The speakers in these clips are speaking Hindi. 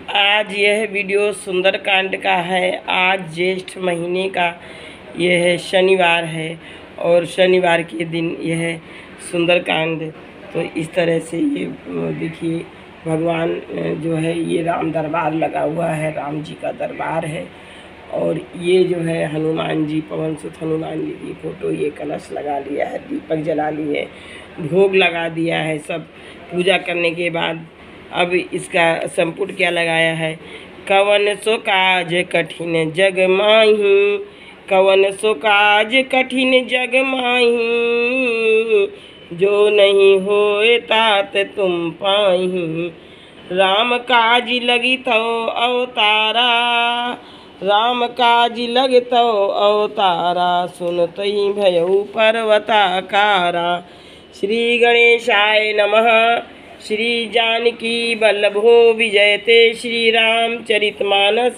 आज यह वीडियो सुंदरकांड का है। आज ज्येष्ठ महीने का यह शनिवार है और शनिवार के दिन यह सुंदरकांड। तो इस तरह से ये देखिए भगवान जो है ये राम दरबार लगा हुआ है, राम जी का दरबार है। और ये जो है हनुमान जी, पवन सुत हनुमान जी की फ़ोटो, ये कलश लगा लिया है, दीपक जला लिए, भोग लगा दिया है। सब पूजा करने के बाद अब इसका संपुट क्या लगाया है, कवन सो काज कठिन जग माही, कवन सो काज कठिन जग माही, जो नहीं होए तात तुम पाही, राम काज लगी तो अवतारा, राम काज लग तो अवतारा, सुनत ही भयउ पर्वताकारा। श्री गणेशाय नमः। श्री जानकी वल्लभो विजयते श्री रामचरितमानस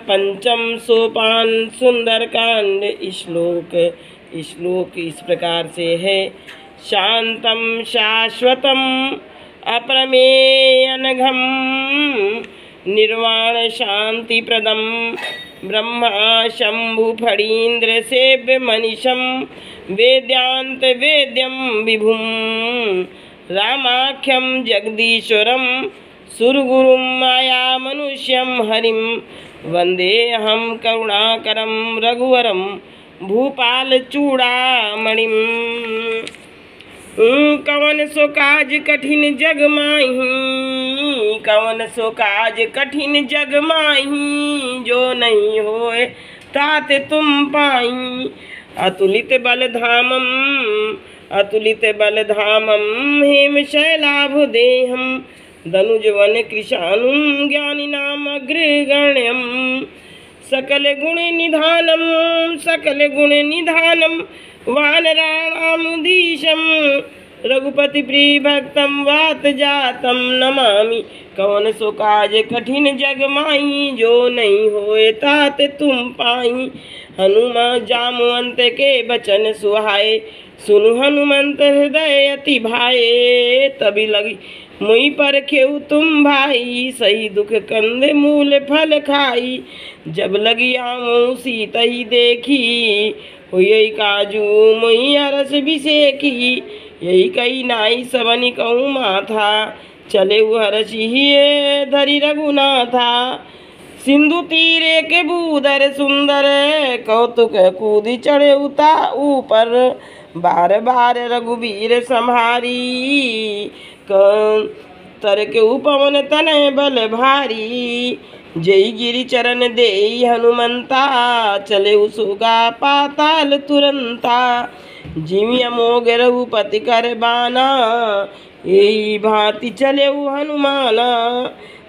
पंचम सोपान सुंदरकांड। श्लोक इस प्रकार से है। शांतम शाश्वतम अप्रमेय अनघम, निर्वाण शांति प्रदम, ब्रह्मा शंभु फणीन्द्र सेव्य मनीषम, वेद्यांत वेद्यम विभुम, रामाख्यम जगदीश्वरम, सुरगुरुम माया मनुष्यम हरिम, वंदे हम करुणाकरम रघुवरम, भूपाल चूड़ामणिम। कवन सो काज कठिन जग माही, कवन सो काज कठिन जग माही, जो नहीं होए तात तुम पाई, अतुलित बलधामम, अतुलित बलधामम, हेम शैलाभुदेहम, धनुजवन कृशानुम, ज्ञानिनाम अग्रगण्यम, सकल गुण निधानम, सकल गुण निधानम, वानराणामुदीशम, रघुपति प्रिय भक्तम वात जातम नमामि। कवन सो काज कठिन जग माही, जो नहीं होए तात तुम पाई, हनुमान जामवंत के बचन सुहाए, सुनु हनुमंत हृदय अति भाए, तभी लगी मुई पर खेऊ तुम भाई, सही दुख कंद मूल फल खाई, जब लगी आमो सीता ही देखी, हुई काजू मुई अरस बिसेखी, यही कही नाई सबनी कहूँ माथा, चले हरसी ही धरी रघुनाथा, सिंधु तीरे के बूदर सुंदर, कौतुक कूदी चढ़े उता ऊपर, बार बार रघुबीर संहारी, तर के उपवन तनय बल भारी, जय गिरि चरण देई हनुमंता, चले सुगा पाताल तुरंता, जिमि अमोघ रघुपति कर बाना, यही भांति चले हनुमाना,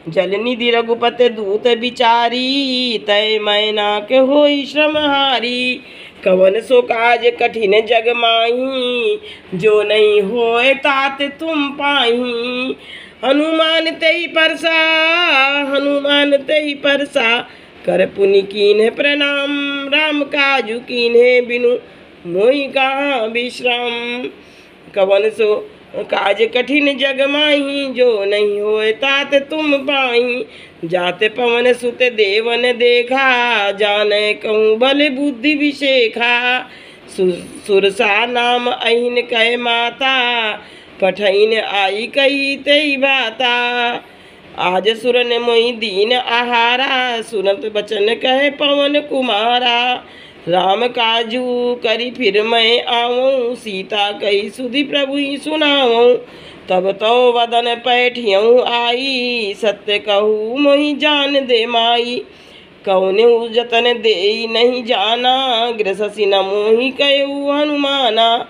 जल निधि रघुपति दूत बिचारी, तय मैना के होई श्रमहारी, कवन सो काज कठिन जग माही, जो नहीं होए तात तुम पाही, हनुमान तेहि परसा, हनुमान तेहि परसा, कर पुनि कीन्ह प्रणाम, राम काजु कीन्हे बिनु मोहि कहाँ विश्राम। कवन सो काज कठिन जग माही, जो नहीं होए तात तुम पाई, जाते पवन सुत देवन देखा, जाने कहूँ बल बुद्धि विशेखा, सुरसा नाम अहिन कह माता, पठैन आई कही तई बाता, आज सुर ने मोहि दीन आहारा, सुनत बचन कहे पवन कुमारा, राम काजू करी फिर मैं आऊँ, सीता कही सुधि प्रभु ही सुनाऊँ, तब तो वदन पैठियऊँ आई, सत्य कहूँ मोहि जान दे माई, कौने जतन दे नहीं जाना, गृहसी न मोहि कहू हनुमाना,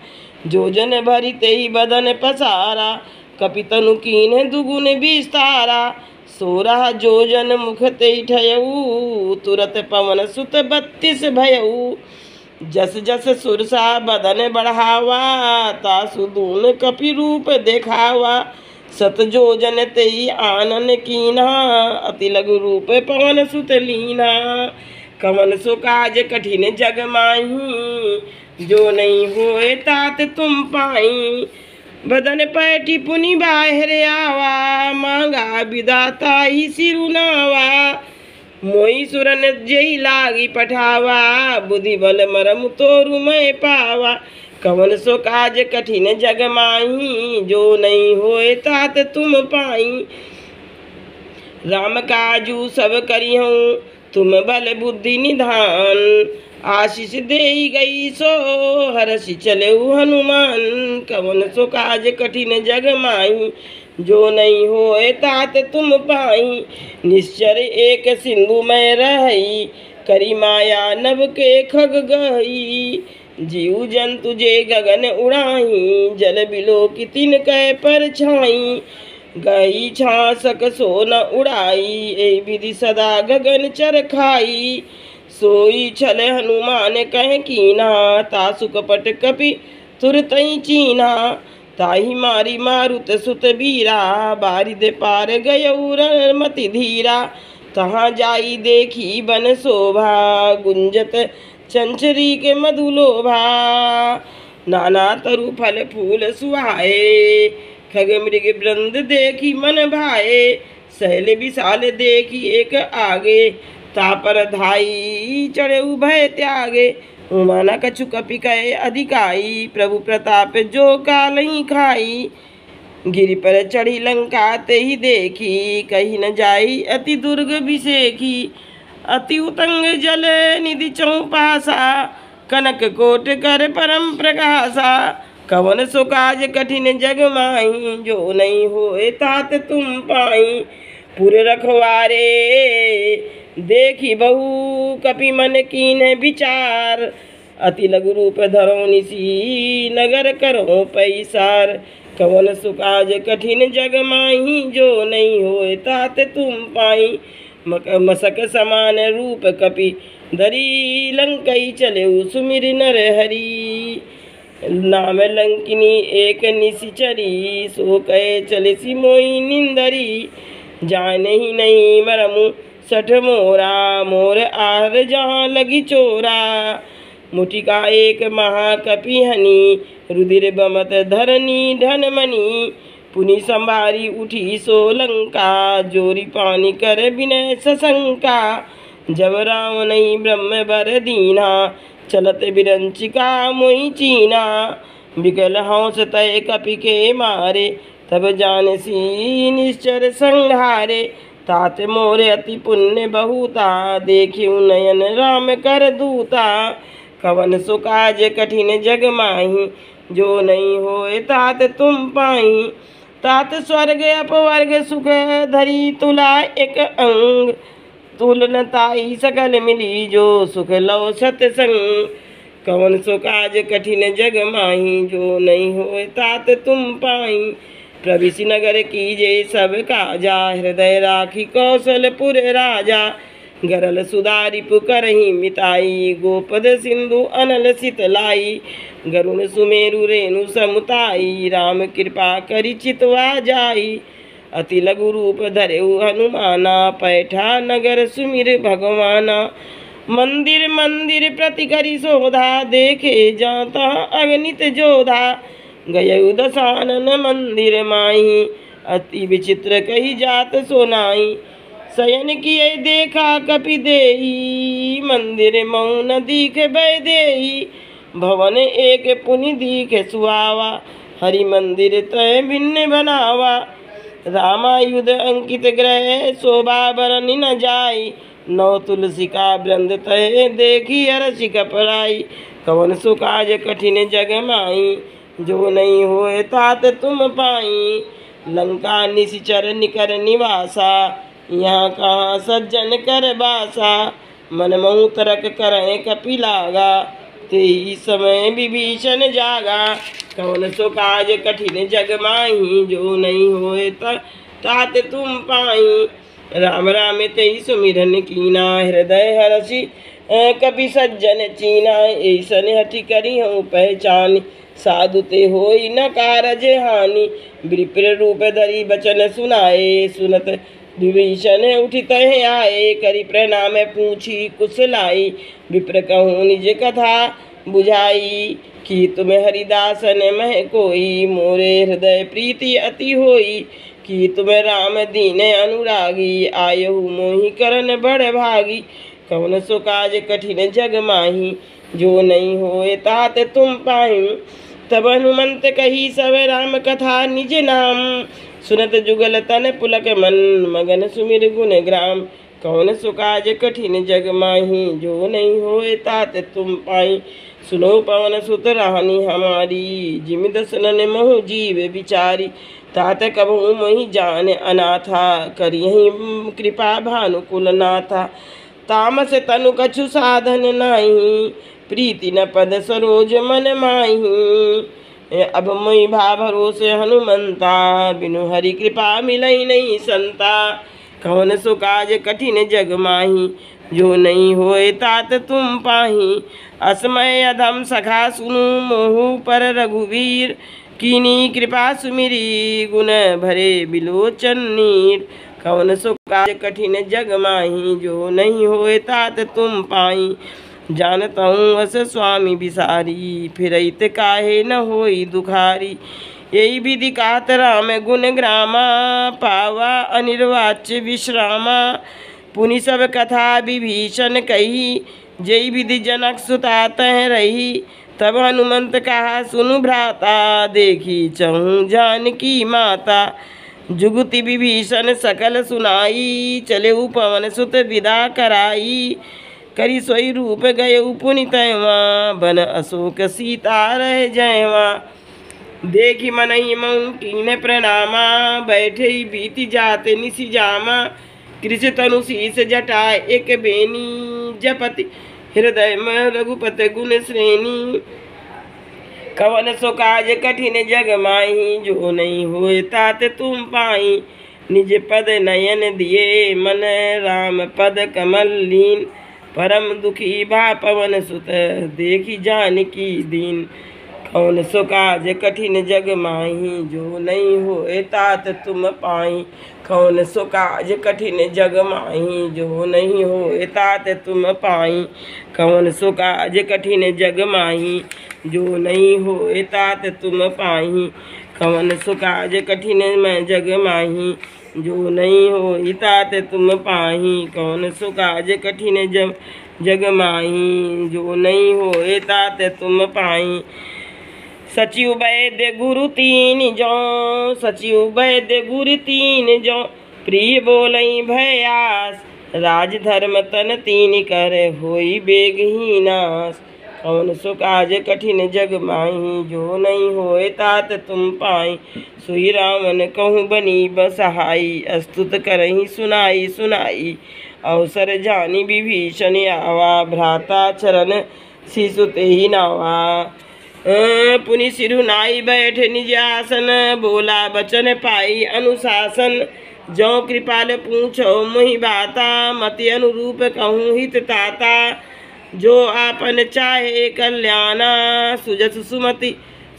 जो जन भरी तेहि बदन पसारा, कपितनु कीन्ह दुगुन विस्तारा, सोरह जो जन मुख तेहि ठयऊ, तुरत पवन सुत 32 भयऊ, जस जस सुरसा बदन बढ़ावा, तासु दून कपि रूप देखावा, सत जो जन तेहि आनन कीना, अति लघु रूप पवन सुत लीना, कवन सो काज कठिन जग माही, जो नहीं होए तात तुम पाई, बदन पैठी पुनि बाहर आवा, मांगा विदाता ही सिरुनावा। मोई सुरन जई लागी पठावा, बुद्धि बल मरम तोरु मैं पावा। कवन सो काज कठिन जग माही, जो नहीं होए तात तुम पाई। राम काजू सब करिहूँ, तुम बल बुद्धि निधान। आशीष दे गई सो हरषि चले हनुमान। कवन सो काज कठिन जग माही, जो नहीं होए तात तुम पाई। निश्चर एक सिंधु में रही, करी माया नभ के खग गई। जीव जंतु जे गगन उड़ाही, जल बिलो की तिन कै पर छाई। गई छासक सो न उड़ाई, ए विधि सदा गगन चर खाई। सोई छल हनुमान कह कीना, तासु कपट कपि तुरतई चीना। ताही मारी मारुत सुत बीरा, बारिद पार गयऊ रणमति धीरा। तहाँ जाई देखी बन शोभा, गुंजत चंचरी के मधुलोभा। नाना तरु फल फूल सुहाए, खग मृग वृंद देखी मन भाए। सहल विशाल देखी एक आगे, तापर धाई चढ़े उभय त्यागे। उमाना कछु कपि कहे अधिकाई, प्रभु प्रताप जो कालही खाई। गिरि पर चढ़ी लंका ते ही देखी, कही न जाई अति दुर्ग विषेखी। अति उतंग जल निधि चौपासा, कनक कोट कर परम प्रकाशा। कवन सो काज कठिन जग माही, जो नहीं होए तात तुम पाई। पुर रखवारे देखी बहु, कपि मन कीन विचार। अति लघु रूप धरो निसी, नगर करो पैसार। कवन सो काज कठिन जग माही, जो नहीं होए तात तुम पाई। मसक समान रूप कपि धरी, लंकई चले सुमिर नर हरि। नाम लंकिनी एक निशिचरी, सो कहे चले सी मोई निंदरी। जाने ही नहीं मरमु सठ मोरा, मोर आर जहाँ लगी चोरा। मुटिका एक महाकपि हनी, रुधिर बमत धरनी धनमणि। पुनि संभारी उठी सो लंका, जोरी पानी कर विनय सशंका। जब राम नहीं ब्रह्म बर दीना, चलत बिरंचिका मोई चीना। विकल हंस तय कपि के मारे, तब जानसी निश्चर संहारे। तात मोरे अति पुण्य बहुता, देखिउ नयन राम कर दूता। कवन सो काज कठिन जग माही, जो नहीं होए तात तुम पाई। तात स्वर्ग अपवर्ग सुख धरी तुला एक अंग। तुलन ताई सकल मिली, जो सुख लो सतसंग। कवन सो काज कठिन जग माही, जो नहीं होए तात तुम पाई। प्रविशि नगर कीजे सब काजा, हृदय राखी कौशलपुर राजा। गरल सुधारी पुकरही मिताई, गोपद सिंधु अनल सितलाई। गरुण सुमेरु रेणु समुताई, राम कृपा करि चितवा जाई। अति लघु रूप धरेउ हनुमाना, पैठा नगर सुमिर भगवाना। मंदिर मंदिर प्रति करि शोधा, देखे जाता अगणित जोधा। गयउ दशानन मंदिर माही, अति विचित्र कही जात सोनाई। शयन किए देखा कपि देही, मंदिर मौन दीख भय देही। भवन एक पुनि दीख सुहावा, हरि मंदिर तय भिन्न बनावा। रामायुध अंकित ग्रह, शोभा बरनि न जाई। नौ तुलसी का वृंद तय, देखी अरसि कपराई। कवन सो काज कठिन जग माई, जो नहीं होए तात तुम पाई। लंका निशिचर निकर निवासा, यहाँ कहाँ सज्जन कर बासा। मन महु तरक करें कपि लागा, तेई समय विभीषण जागा। कवन सो काज कठिन जग माही, जो नहीं होए तात तुम पाई। राम राम तेई सुमिरन कीना, हृदय हरषि कपि सज्जन चीना। ऐसन हठि करी हूँ पहचान, साधु ते होई न कारज हानि। विप्र रूप धरी बचन सुनाए, सुनत विभीषण उठित आए। करि प्रणाम पूछी कुशलाई, विप्र कहूँ निज कथा बुझाई। कि तुम्हें हरिदासन मह कोई, मोरे हृदय प्रीति अति होई। कि तुम्हें राम दीन अनुरागी, आयहु मोहि करन बड़ भागी। कौन सो काज कठिन जग माही, जो नहीं होए तात तुम पाई। तब हनुमंत कही सब राम कथा निज नाम, सुनत जुगल तन पुलक मन, मगन सुमिर गुण ग्राम। कौन सो काज कठिन जग माही, जो नहीं होए तात तुम पाई। सुनो पवन सुत रानी हमारी, जिमि दसनन महु जीव विचारी। तात कबहु मोहि जान अनाथा, करियहि कृपा भानुकुल नाथा। तामस तनु कछु साधन नाही, प्रीति न पद सरोज मन माही। अब मोहि भा भरोसे हनुमंता, बिनु हरि कृपा मिलई नहीं संता। कौन सो काज कठिन जग माही, जो नहीं होए तात तुम पाही। असमय अधम सखा सुनु मोहु पर रघुवीर, कीनी कृपा सुमिरी गुण भरे बिलोचन नीर। कौन सो काज कठिन जग माही, जो नहीं होए तात तुम पाई। जानता हूँ अस स्वामी बिसारी, फिरइत काहे न होई दुखारी। यही विधि कहत राम गुण ग्रामा, पावा अनिर्वाच्य विश्रामा। पुनि सब कथा विभीषण कही, जय विधि जनक सुता तह रही। तब हनुमंत कहा सुनु भ्राता, देखी चहु जानकी माता। जुगति विभीषण सकल सुनाई, चले पवन सुत विदा कराई। करी सोई रूप गए पुनि तैवा, बन अशोक सीता रह जयवा। देखी मनहि मऊ कीन प्रणामा, बैठे बीति जाते निसि जामा। कृष तनु शीस जटा एक बेनी, जपति हृदय में रघुपति गुण श्रेणी। कवन सो काज कठिन जग माही, जो नहीं होए तात तुम पाई। निज पद नयन दिए मन, राम पद कमल लीन। परम दुखी भा पवन सुत, देखी जानकी दीन। कौन सो काज कठिन जग माही, जो नहीं होए तात तुम पाई। कौन सो काज कठिन जग माही, जो नहीं होए तात तुम पाई। कौन सो काज कठिन जग माही, जो नहीं होए तात तुम पाई। कौन सो काज कठिन जग माही, जो नहीं होए तात तुम पाही। कौन सो काज कठिन जग माही, जो नहीं होए तात तुम पाई। सचिव वैद्य गुरु तीन जो, सचिव वैद्य गुरु तीन जो। प्रिय बोलई भयास, राज धर्म तन तीन कर, होई बेगही नाश। कौन सो काज कठिन जग माही, जो नहीं होए तात तुम पाई। सुई रावण कहूँ बनी बसहाई, अस्तुत करही सुनाई सुनाई। अवसर जानी विभीषण आवा, भ्राता चरण शिशु तेहि नावा। पुनि सिरु नाई बैठ निज आसन, बोला बचन पाई अनुशासन। जो कृपाल पूछो मोहि बाता, मति अनुरूप कहूँ हित ताता। जो आपन चाहे कल्याणा, सुजस सुमति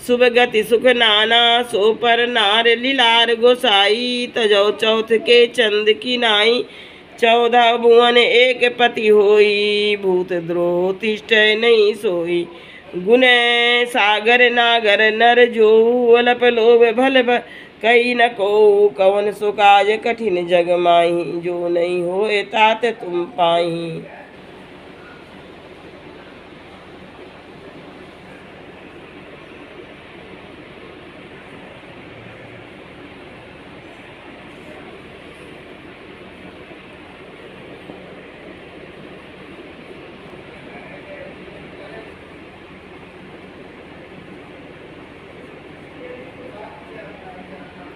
शुभ गति सुख नाना। सो पर नार लीलार गोसाई, तजौ चौथ के चंद की नाई। 14 भुवन एक पति होई, भूत द्रोह तिष्ठ नहीं सोई। गुण सागर नागर नर जो, अल्प लोभ भल कई न को। कवन सो काज कठिन जग माही, जो नहीं होए तात तुम पाई।